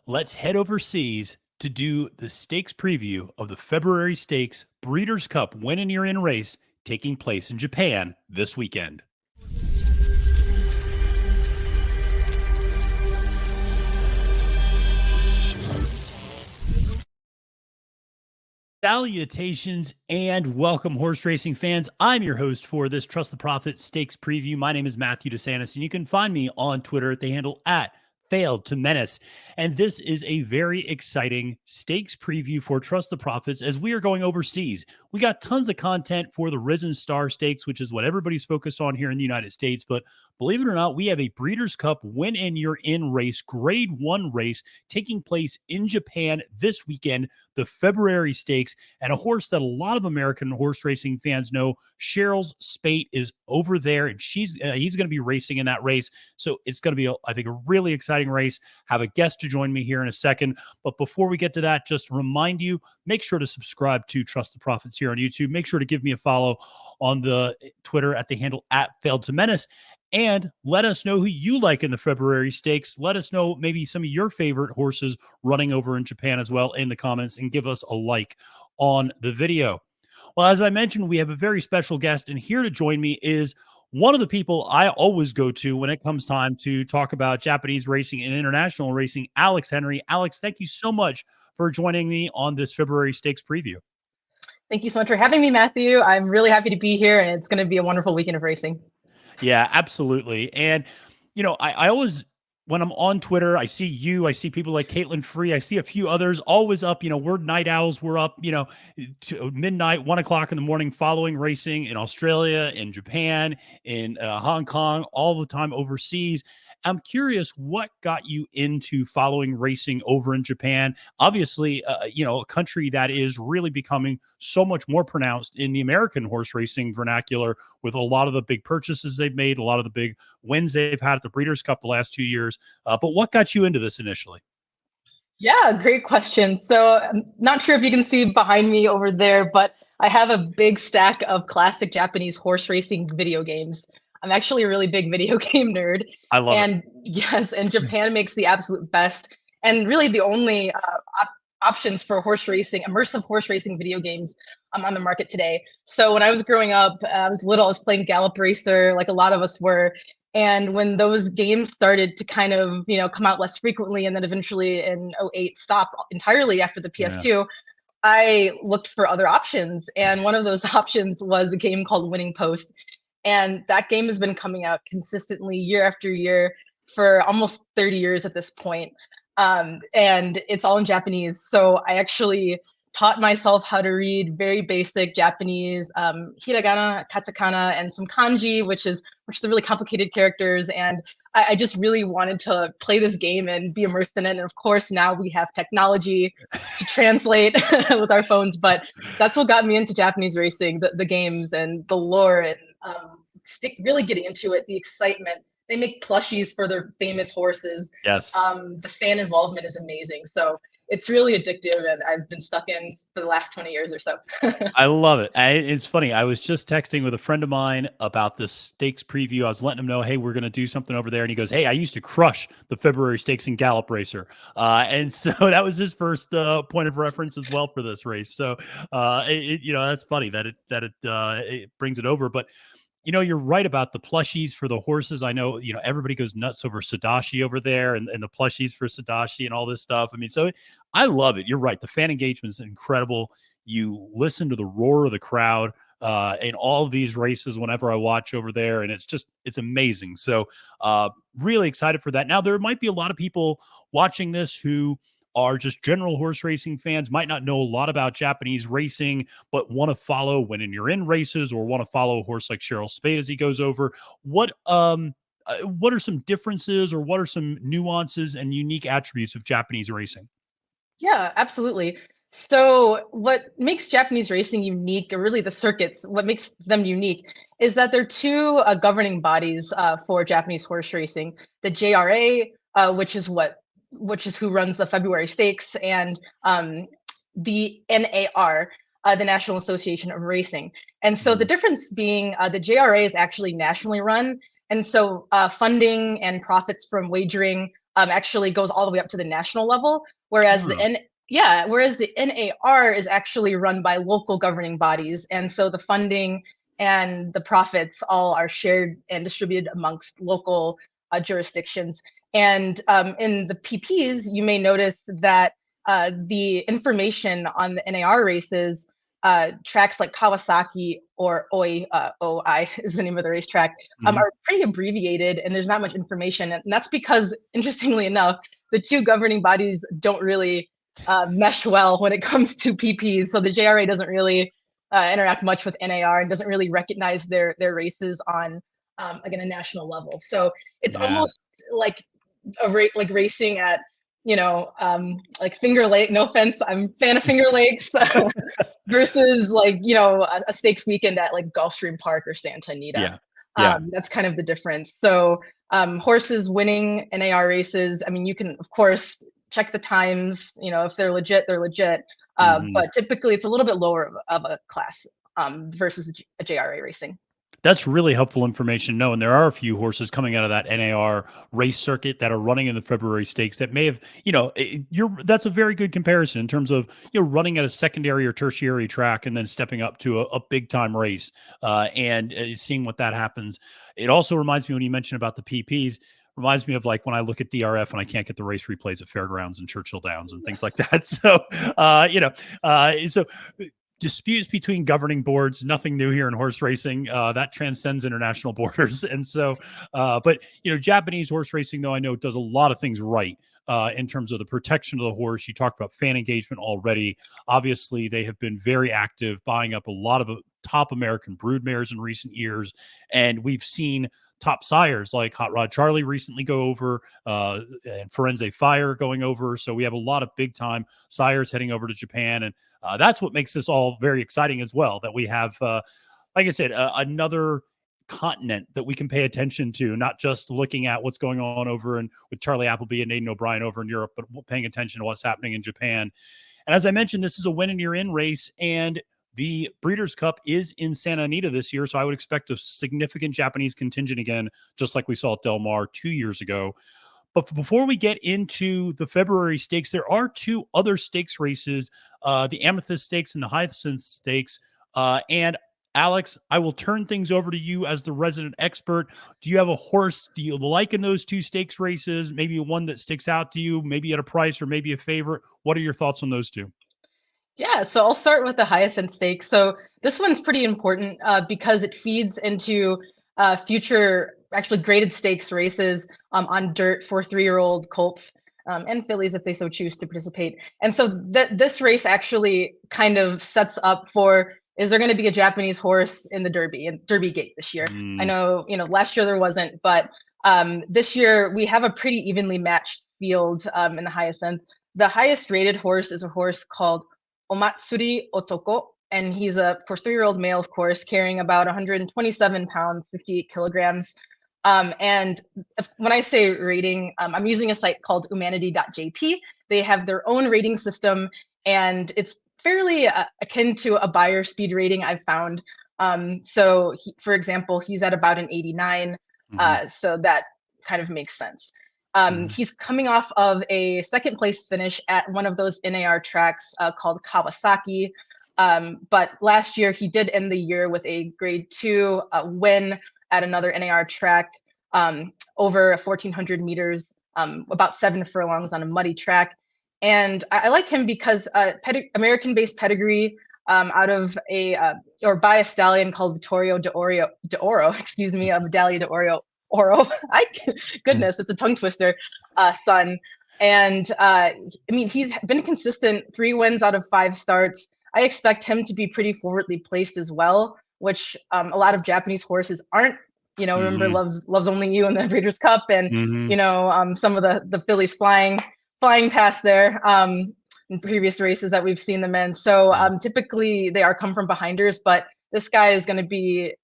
Let's head overseas to do the stakes preview of the February Stakes Breeders' Cup Win and You're In race taking place in Japan this weekend. Salutations and welcome, horse racing fans. I'm your host for this Trust the Profit Stakes preview. My name is Matthew DeSantis, and you can find me on Twitter at the handle at Failed to Menace. And this is a very exciting stakes preview for Trust the Profits as we are going overseas. We got tons of content for the Risen Star Stakes, which is what everybody's focused on here in the United States. But believe it or not, we have a Breeders' Cup Win and You're In race, Grade 1 race taking place in Japan this weekend, the February Stakes, and a horse that a lot of American horse racing fans know, Cheryl's Spate, is over there, and he's going to be racing in that race. So it's going to be, I think, a really exciting race. Have a guest to join me here in a second. But before we get to that, just remind you, make sure to subscribe to Trust the Profits here on YouTube. Make sure to give me a follow on the Twitter at the handle at Failed to Menace. And let us know who you like in the February Stakes. Let us know maybe some of your favorite horses running over in Japan as well in the comments, and give us a like on the video. Well, as I mentioned, we have a very special guest, and here to join me is one of the people I always go to when it comes time to talk about Japanese racing and international racing, Alex Henry. Alex, thank you so much for joining me on this February Stakes preview. Thank you so much for having me, Matthew. I'm really happy to be here, and it's going to be a wonderful weekend of racing. Yeah, absolutely. And, you know, I always, when I'm on Twitter, I see you, I see people like Caitlin Free, I see a few others always up, we're night owls. We're up, to midnight, 1 o'clock in the morning, following racing in Australia, in Japan, in Hong Kong, all the time overseas. I'm curious, what got you into following racing over in Japan? Obviously, a country that is really becoming so much more pronounced in the American horse racing vernacular, with a lot of the big purchases they've made, a lot of the big wins they've had at the Breeders' Cup the last 2 years. But what got you into this initially? Yeah, great question. So I'm not sure if you can see behind me over there, but I have a big stack of classic Japanese horse racing video games. I'm actually a really big video game nerd. I love it. And yes, and Japan makes the absolute best and really the only options for horse racing, immersive horse racing video games on the market today. So when I was growing up, I was little, I was playing Gallop Racer, like a lot of us were. And when those games started to kind of, come out less frequently, and then eventually in '08 stopped entirely after the PS2, I looked for other options. And one of those options was a game called Winning Post. And that game has been coming out consistently year after year for almost 30 years at this point. And it's all in Japanese. So I actually taught myself how to read very basic Japanese, hiragana, katakana, and some kanji, which are really complicated characters. And I just really wanted to play this game and be immersed in it. And of course, now we have technology to translate with our phones. But that's what got me into Japanese racing, the games and the lore, and really getting into it, the excitement. They make plushies for their famous horses. Yes. The fan involvement is amazing. So it's really addictive, and I've been stuck in for the last 20 years or so. I love it. It's funny. I was just texting with a friend of mine about this stakes preview. I was letting him know, hey, we're going to do something over there. And he goes, hey, I used to crush the February Stakes in Gallop Racer. And so that was his first point of reference as well for this race. So, that's funny that it brings it over. But you're right about the plushies for the horses. I know, everybody goes nuts over Sadashi over there, and the plushies for Sadashi and all this stuff. I mean, so I love it. You're right. The fan engagement is incredible. You listen to the roar of the crowd in all of these races whenever I watch over there, and it's amazing. So really excited for that. Now, there might be a lot of people watching this who are just general horse racing fans, might not know a lot about Japanese racing, but want to follow Win and You're In races, or want to follow a horse like Cheryl's Spate as he goes over. What are some differences, or what are some nuances and unique attributes of Japanese racing? Yeah, absolutely. So what makes Japanese racing unique, or really the circuits, what makes them unique, is that there are two governing bodies for Japanese horse racing: the JRA, which is who runs the February Stakes, and the NAR, the National Association of Racing. And so the difference being, the JRA is actually nationally run, and so funding and profits from wagering actually goes all the way up to the national level, whereas whereas the NAR is actually run by local governing bodies, and so the funding and the profits all are shared and distributed amongst local jurisdictions. And in the PPs, you may notice that the information on the NAR races, tracks like Kawasaki or OI is the name of the racetrack, are pretty abbreviated, and there's not much information. And that's because, interestingly enough, the two governing bodies don't really mesh well when it comes to PPs. So the JRA doesn't really interact much with NAR and doesn't really recognize their races on again a national level. So it's almost like like racing at like Finger Lake. No offense, I'm a fan of Finger Lakes versus like a stakes weekend at like Gulfstream Park or Santa Anita. That's kind of the difference. So horses winning NAR races, I mean, you can of course check the times, if they're legit, they're legit. But typically it's a little bit lower of a class versus a JRA racing. That's really helpful information. No, and there are a few horses coming out of that NAR race circuit that are running in the February stakes that may have, that's a very good comparison in terms of, running at a secondary or tertiary track and then stepping up to a big time race and seeing what that happens. It also reminds me when you mentioned about the PPs, reminds me of like when I look at DRF and I can't get the race replays at Fairgrounds and Churchill Downs and things like that. So, so disputes between governing boards, nothing new here in horse racing. That transcends international borders. And so, but Japanese horse racing, though, I know does a lot of things right in terms of the protection of the horse. You talked about fan engagement already. Obviously, they have been very active, buying up a lot of top American brood mares in recent years. And we've seen top sires like Hot Rod Charlie recently go over and Firenze Fire going over. So we have a lot of big time sires heading over to Japan. And that's what makes this all very exciting as well, that we have, like I said, another continent that we can pay attention to, not just looking at what's going on over and with Charlie Appleby and Aidan O'Brien over in Europe, but paying attention to what's happening in Japan. And as I mentioned, this is a win and you're in race, and the Breeders' Cup is in Santa Anita this year, so I would expect a significant Japanese contingent again, just like we saw at Del Mar 2 years ago. But before we get into the February stakes, there are two other stakes races, the Amethyst Stakes and the Hyacinth Stakes. And Alex, I will turn things over to you as the resident expert. Do you have a horse do you like in those two stakes races? Maybe one that sticks out to you, maybe at a price or maybe a favorite. What are your thoughts on those two? Yeah, so I'll start with the Hyacinth Stakes. So this one's pretty important because it feeds into future actually graded stakes races on dirt for 3-year-old colts and fillies if they so choose to participate. And so this race actually kind of sets up for, is there going to be a Japanese horse in the Derby and Derby Gate this year? I know, last year there wasn't, but this year we have a pretty evenly matched field in the Hyacinth. The highest rated horse is a horse called Omatsuri Otoko, and he's of course 3-year-old male, of course, carrying about 127 pounds, 58 kilograms. And when I say rating, I'm using a site called Humanity.jp. They have their own rating system, and it's fairly akin to a Beyer speed rating I've found. So for example, he's at about an 89. So that kind of makes sense. He's coming off of a second place finish at one of those NAR tracks called Kawasaki. But last year he did end the year with a grade 2 win at another NAR track over 1,400 meters, about 7 furlongs on a muddy track. And I like him because American-based pedigree out of or by a stallion called Vittorio d'Oro, excuse me, of Dalia d'Oro. Goodness, it's a tongue twister, son. And I mean, he's been consistent, 3 wins out of 5 starts. I expect him to be pretty forwardly placed as well, which a lot of Japanese horses aren't. Remember Loves Only You in the Breeders' Cup, and some of the fillies flying past there in previous races that we've seen them in. So typically they are come from behinders, but this guy is going to be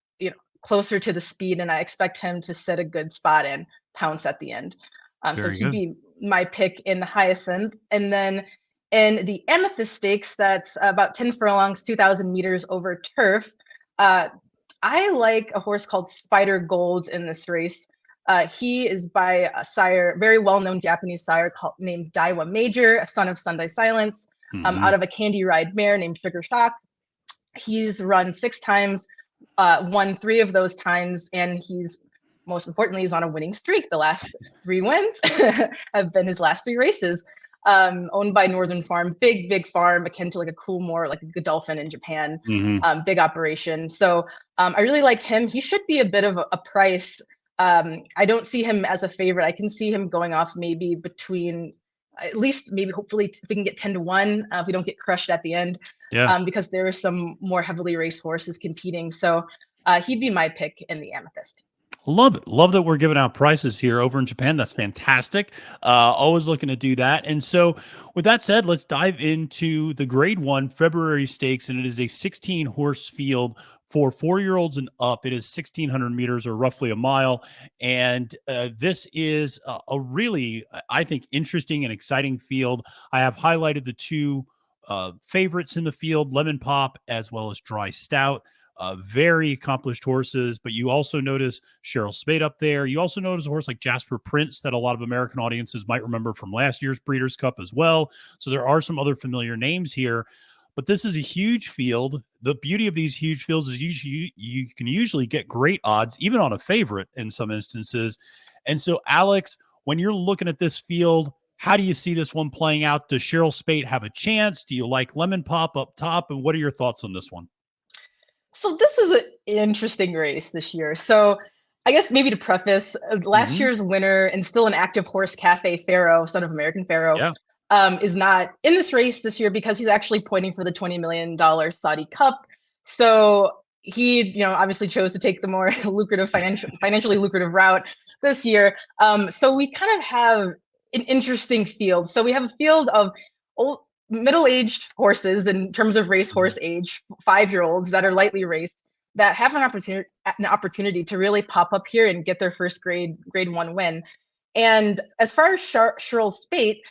closer to the speed, and I expect him to set a good spot and pounce at the end. So he'd be my pick in the Hyacinth. And then in the Amethyst Stakes, that's about 10 furlongs, 2,000 meters over turf. I like a horse called Spider Gold in this race. He is by a sire, very well-known Japanese sire named Daiwa Major, a son of Sunday Silence, out of a Candy Ride mare named Sugar Shock. He's run 6 times, won 3 of those times, and most importantly, he's on a winning streak. The last 3 wins have been his last 3 races. Owned by Northern Farm, big farm, akin to like a Coolmore, like a Godolphin in Japan, big operation. So I really like him. He should be a bit of a price. I don't see him as a favorite. I can see him going off maybe between, at least maybe hopefully if we can get 10 to 1, if we don't get crushed at the end, because there are some more heavily raced horses competing. So he'd be my pick in the Amethyst. Love it. Love that we're giving out prices here over in Japan. That's fantastic. Always looking to do that. And so with that said, let's dive into the Grade 1 February Stakes. And it is a 16 horse field for 4-year-olds and up. It is 1,600 meters, or roughly a mile. And this is a really, I think, interesting and exciting field. I have highlighted the 2 favorites in the field, Lemon Pop as well as Dry Stout. Very accomplished horses, but you also notice Cheryl Spade up there. You also notice a horse like Jasper Prince that a lot of American audiences might remember from last year's Breeders' Cup as well. So there are some other familiar names here, but this is a huge field. The beauty of these huge fields is you can usually get great odds, even on a favorite in some instances. And so, Alex, when you're looking at this field, how do you see this one playing out? Does Cheryl Spade have a chance? Do you like Lemon Pop up top? And what are your thoughts on this one? So this is an interesting race this year. So I guess maybe to preface, last year's winner and still an active horse, Cafe Pharaoh, son of American Pharaoh, is not in this race this year because he's actually pointing for the $20 million Saudi Cup. So he, obviously chose to take the more lucrative, financially lucrative route this year. So we kind of have an interesting field. So we have a field of middle-aged horses in terms of racehorse age, 5-year-olds that are lightly raced, that have an opportunity to really pop up here and get their first grade 1 win. And as far as Cheryl Spate,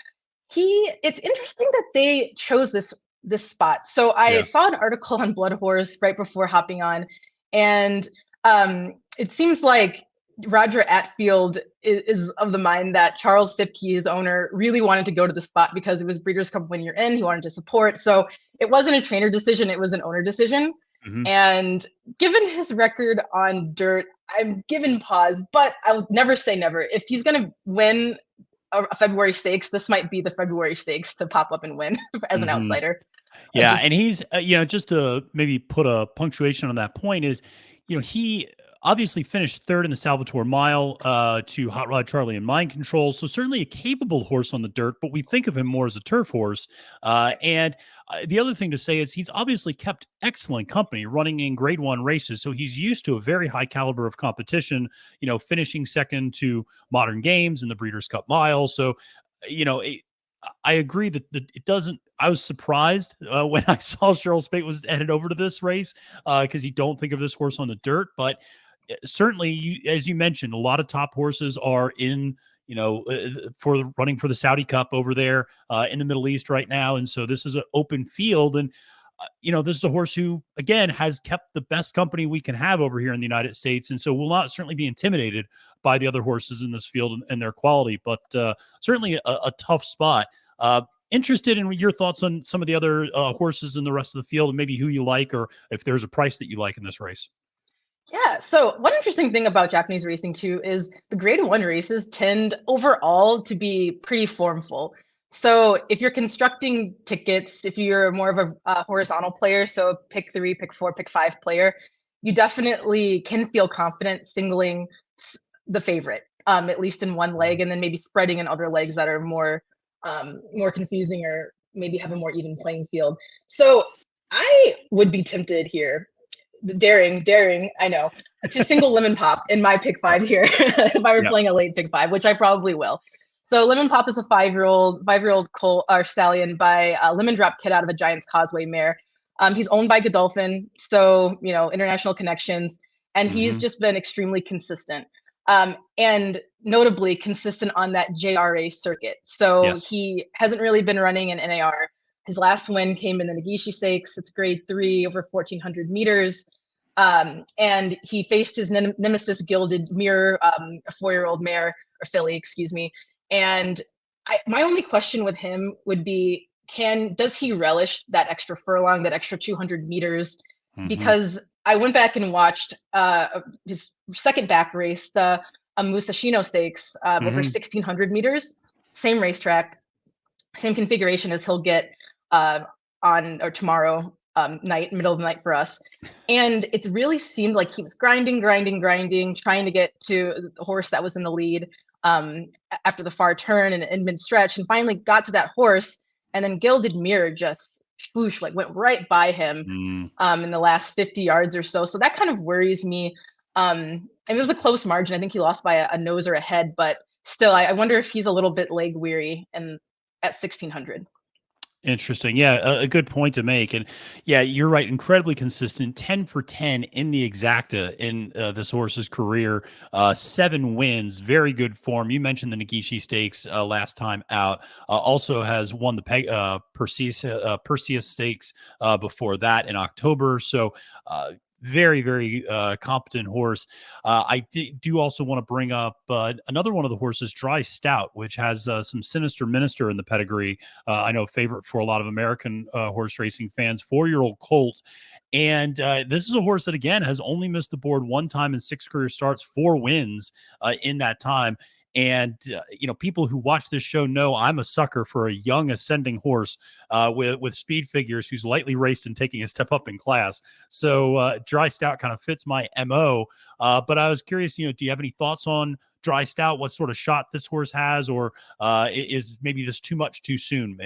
it's interesting that they chose this spot. So I saw an article on Blood Horse right before hopping on, and it seems like Roger Atfield is of the mind that Charles Fipke, his owner, really wanted to go to the spot because it was Breeders' Cup 1 year in. He wanted to support. So it wasn't a trainer decision. It was an owner decision. And given his record on dirt, I'm given pause, but I would never say never. If he's going to win a February Stakes, this might be the February Stakes to pop up and win as an outsider. Yeah. And he's, just to maybe put a punctuation on that point is, he obviously finished 3rd in the Salvatore Mile to Hot Rod Charlie and Mind Control. So certainly a capable horse on the dirt, but we think of him more as a turf horse. And the other thing to say is he's obviously kept excellent company running in Grade 1 races. So he's used to a very high caliber of competition, finishing 2nd to Modern Games in the Breeders' Cup Mile. So, I agree that it doesn't. I was surprised when I saw Cheryl Spate was headed over to this race because you don't think of this horse on the dirt. But certainly, as you mentioned, a lot of top horses are in, for running for the Saudi Cup over there in the Middle East right now. And so this is an open field. And, this is a horse who, again, has kept the best company we can have over here in the United States. And so will not certainly be intimidated by the other horses in this field and their quality, but certainly a tough spot. Interested in your thoughts on some of the other horses in the rest of the field and maybe who you like, or if there's a price that you like in this race. Yeah, so one interesting thing about Japanese racing too is the Grade 1 races tend overall to be pretty formful. So if you're constructing tickets, if you're more of a horizontal player, so pick 3, pick 4, pick 5 player, you definitely can feel confident singling the favorite, at least in one leg, and then maybe spreading in other legs that are more confusing or maybe have a more even playing field. So I would be tempted here, daring, I know, to single Lemon Pop in my pick 5 here if I were playing a late pick 5, which I probably will. So Lemon Pop is a 5-year-old colt or stallion by Lemon Drop Kid out of a Giant's Causeway mare. He's owned by Godolphin, so international connections, and he's just been extremely consistent. And notably consistent on that JRA circuit. So he hasn't really been running in NAR. His last win came in the Nagishi Stakes. It's Grade 3 over 1,400 meters. And he faced his nemesis Gilded Mirror, a 4-year-old mare, or filly, excuse me. And my only question with him would be, does he relish that extra furlong, that extra 200 meters? Mm-hmm. Because I went back and watched his second back race, the Musashino Stakes, over 1,600 meters, same racetrack, same configuration as he'll get on or tomorrow night, middle of the night for us. And it really seemed like he was grinding, trying to get to the horse that was in the lead after the far turn and mid stretch, and finally got to that horse. And then Gilded Mirror just swoosh, like went right by him in the last 50 yards or so. So that kind of worries me. And it was a close margin. I think he lost by a nose or a head, but still, I wonder if he's a little bit leg weary and at 1,600. Interesting. Yeah, a good point to make. And yeah, you're right. Incredibly consistent. 10 for 10 in the exacta in this horse's career. 7 wins. Very good form. You mentioned the Nagishi Stakes last time out. Also has won the Perseus Stakes before that in October. So very, very competent horse. I do also want to bring up another one of the horses, Dry Stout, which has some sinister minister in the pedigree. I know favorite for a lot of American horse racing fans, 4-year-old colt. And this is a horse that, again, has only missed the board one time in 6 career starts, 4 wins in that time. And, people who watch this show know I'm a sucker for a young ascending horse with speed figures who's lightly raced and taking a step up in class. So Dry Stout kind of fits my MO. But I was curious, do you have any thoughts on Dry Stout, what sort of shot this horse has, or is maybe this too much too soon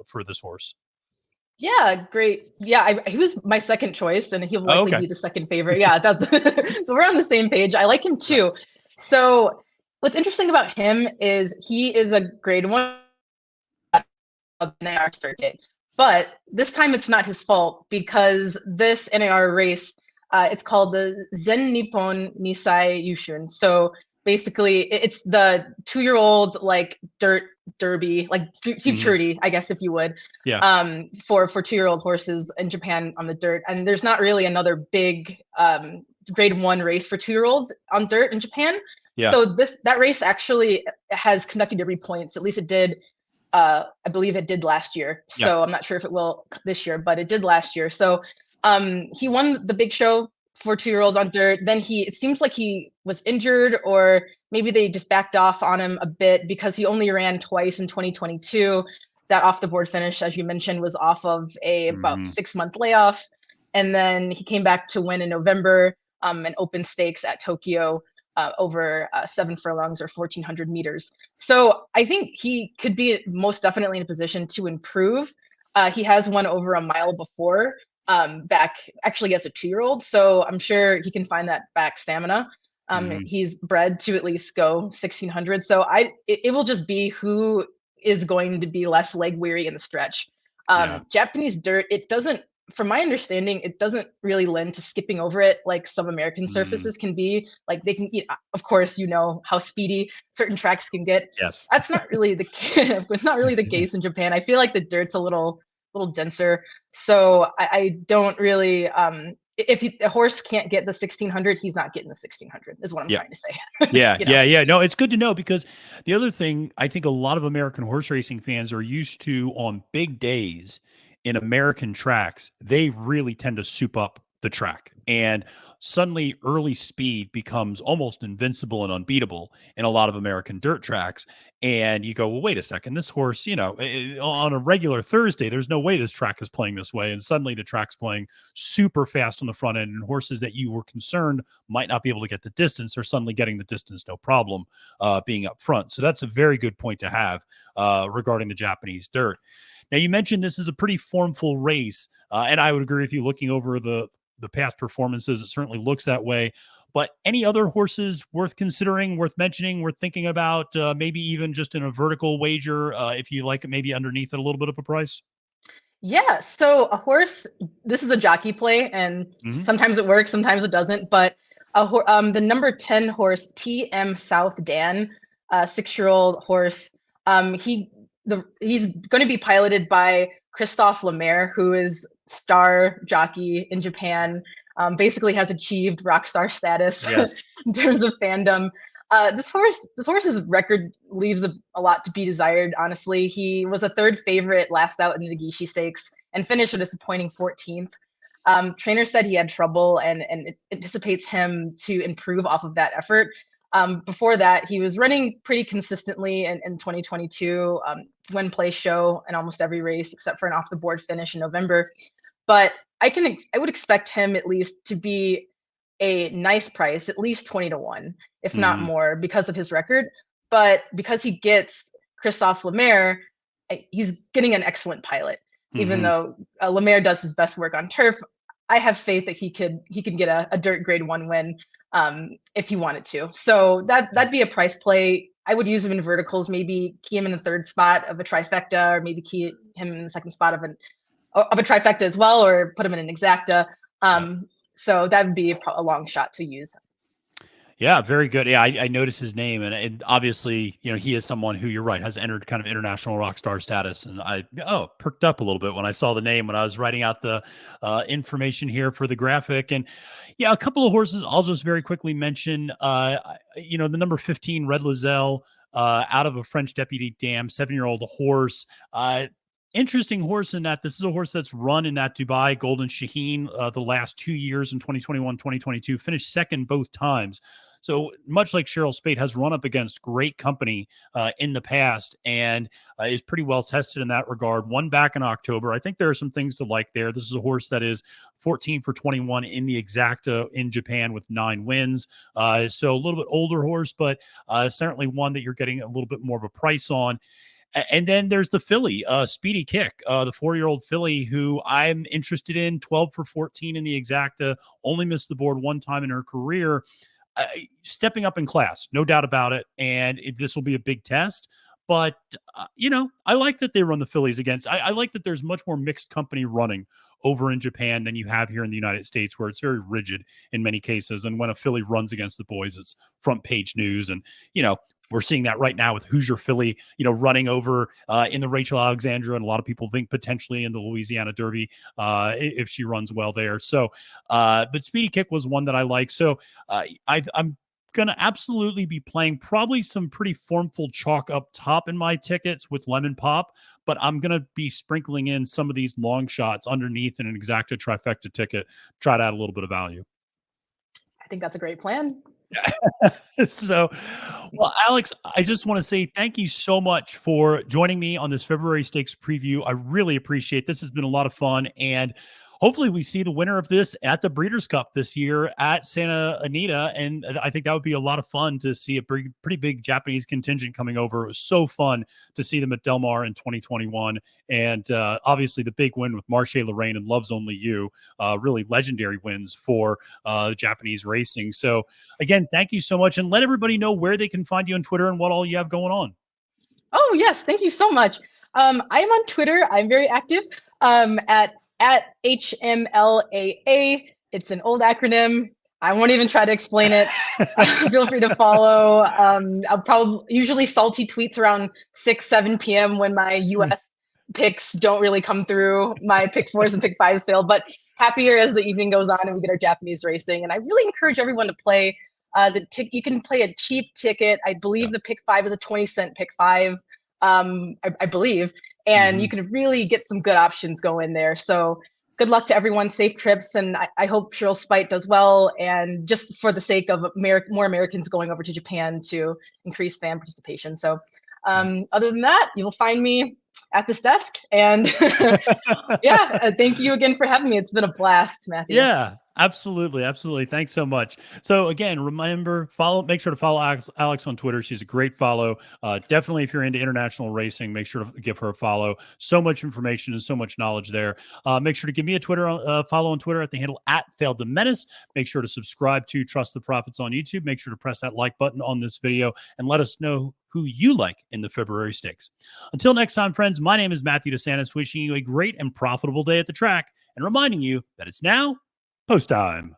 for this horse? Yeah, great. Yeah, he was my second choice, and he'll likely be the second favorite. Yeah, that's so we're on the same page. I like him too. So what's interesting about him is he is a grade 1 of the NAR circuit, but this time it's not his fault because this NAR race, it's called the Zen Nippon Nisei Yushun. So basically, it's the 2-year-old like dirt derby, like futurity, I guess, if you would, for 2-year-old horses in Japan on the dirt. And there's not really another big grade 1 race for 2-year-olds on dirt in Japan. Yeah. So that race actually has conducted every points. At least it did. I believe it did last year. So I'm not sure if it will this year, but it did last year. So he won the big show for 2-year-olds on dirt. Then it seems like he was injured, or maybe they just backed off on him a bit because he only ran twice in 2022. That off the board finish, as you mentioned, was off of about 6-month layoff. And then he came back to win in November, an open stakes at Tokyo, over 7 furlongs or 1,400 meters. So I think he could be most definitely in a position to improve. He has won over a mile before, back actually as a 2-year-old. So I'm sure he can find that back stamina. He's bred to at least go 1,600. So it will just be who is going to be less leg weary in the stretch. Japanese dirt, it doesn't, from my understanding, it doesn't really lend to skipping over it like some American surfaces can be. Like they can, of course, how speedy certain tracks can get. Yes, that's not really the case in Japan. I feel like the dirt's a little denser, so I don't really. If a horse can't get the 1,600, he's not getting the 1,600. Is what I'm trying to say. Yeah. No, it's good to know, because the other thing I think a lot of American horse racing fans are used to on big days in American tracks, they really tend to soup up the track, and suddenly early speed becomes almost invincible and unbeatable in a lot of American dirt tracks. And you go, well, wait a second, this horse, on a regular Thursday, there's no way this track is playing this way. And suddenly the track's playing super fast on the front end, and horses that you were concerned might not be able to get the distance are suddenly getting the distance, no problem, being up front. So that's a very good point to have regarding the Japanese dirt. Now, you mentioned this is a pretty formful race, and I would agree with you. Looking over the past performances, it certainly looks that way. But any other horses worth considering, worth mentioning, worth thinking about, maybe even just in a vertical wager, if you like it, maybe underneath at a little bit of a price? Yeah, so a horse, this is a jockey play, and sometimes it works, sometimes it doesn't. But the number 10 horse, TM South Dan, 6-year-old horse, he's going to be piloted by Christophe Lemaire, who is star jockey in Japan. basically has achieved rock star status Yes. in terms of fandom. This horse's record leaves a lot to be desired. Honestly, he was a third favorite last out in the Gishi Stakes and finished a disappointing 14th. Trainer said he had trouble and it anticipates him to improve off of that effort. Before that, he was running pretty consistently in 2022, win place show in almost every race except for an off the board finish in November. But I would expect him at least to be a nice price, at least 20 to 1, if not more, because of his record. But because he gets Christophe Lemaire, he's getting an excellent pilot. Even though Lemaire does his best work on turf, I have faith that he can get a dirt grade 1 win if he wanted to. So that'd be a price play. I would use him in verticals, maybe key him in the third spot of a trifecta, or maybe key him in the second spot of a trifecta as well, or put him in an exacta. So that would be a long shot to use. Yeah, very good. Yeah, I noticed his name, and obviously, he is someone who, you're right, has entered kind of international rock star status. And I perked up a little bit when I saw the name when I was writing out the information here for the graphic. And yeah, a couple of horses I'll just very quickly mention. The number 15 Red Lizelle, out of a French Deputy Dam, 7-year-old horse. Interesting horse in that this is a horse that's run in that Dubai Golden Shaheen the last 2 years in 2021, 2022, finished second both times. So much like Cheryl Spate, has run up against great company in the past and is pretty well tested in that regard. Won back in October. I think there are some things to like there. This is a horse that is 14 for 21 in the exacta in Japan with 9 wins. So a little bit older horse, but certainly one that you're getting a little bit more of a price on. And then there's the filly, Speedy Kick, the 4-year-old filly who I'm interested in, 12 for 14 in the exacta, only missed the board 1 time in her career, stepping up in class, no doubt about it. And this will be a big test. But, I like that they run the fillies against. I like that there's much more mixed company running over in Japan than you have here in the United States, where it's very rigid in many cases. And when a filly runs against the boys, it's front page news. And, we're seeing that right now with Hoosier Filly, running over in the Rachel Alexandra, and a lot of people think potentially in the Louisiana Derby if she runs well there. So, but Speedy Kick was one that I like. So I'm going to absolutely be playing probably some pretty formful chalk up top in my tickets with Lemon Pop, but I'm going to be sprinkling in some of these long shots underneath in an exacta trifecta ticket, try to add a little bit of value. I think that's a great plan. So, well, Alex, I just want to say thank you so much for joining me on this February Stakes preview. I really appreciate it. This has been a lot of fun, and hopefully we see the winner of this at the Breeders' Cup this year at Santa Anita. And I think that would be a lot of fun to see a pretty big Japanese contingent coming over. It was so fun to see them at Del Mar in 2021. And obviously the big win with Marche Lorraine and Loves Only You, really legendary wins for Japanese racing. So again, thank you so much. And let everybody know where they can find you on Twitter and what all you have going on. Oh, yes. Thank you so much. I am on Twitter. I'm very active at HMLAA. It's an old acronym. I won't even try to explain it. Feel free to follow. I'll probably usually salty tweets around 6-7 p.m. when my US picks don't really come through. My pick 4s and pick 5s fail, but happier as the evening goes on and we get our Japanese racing. And I really encourage everyone to play. You can play a cheap ticket. I believe the pick 5 is a 20-cent pick 5. I believe. And you can really get some good options going there. So good luck to everyone. Safe trips. And I hope Cheryl Spite does well. And just for the sake of more Americans going over to Japan to increase fan participation. So other than that, you will find me at this desk. And thank you again for having me. It's been a blast, Matthew. Yeah. Absolutely. Absolutely. Thanks so much. So again, remember, make sure to follow Alex on Twitter. She's a great follow. Definitely if you're into international racing, make sure to give her a follow. So much information and so much knowledge there. Make sure to give me a follow on Twitter at the handle @FailedToMenace. Make sure to subscribe to Trust the Profits on YouTube. Make sure to press that like button on this video and let us know who you like in the February Stakes. Until next time, friends, my name is Matthew DeSantis, wishing you a great and profitable day at the track and reminding you that it's now post time.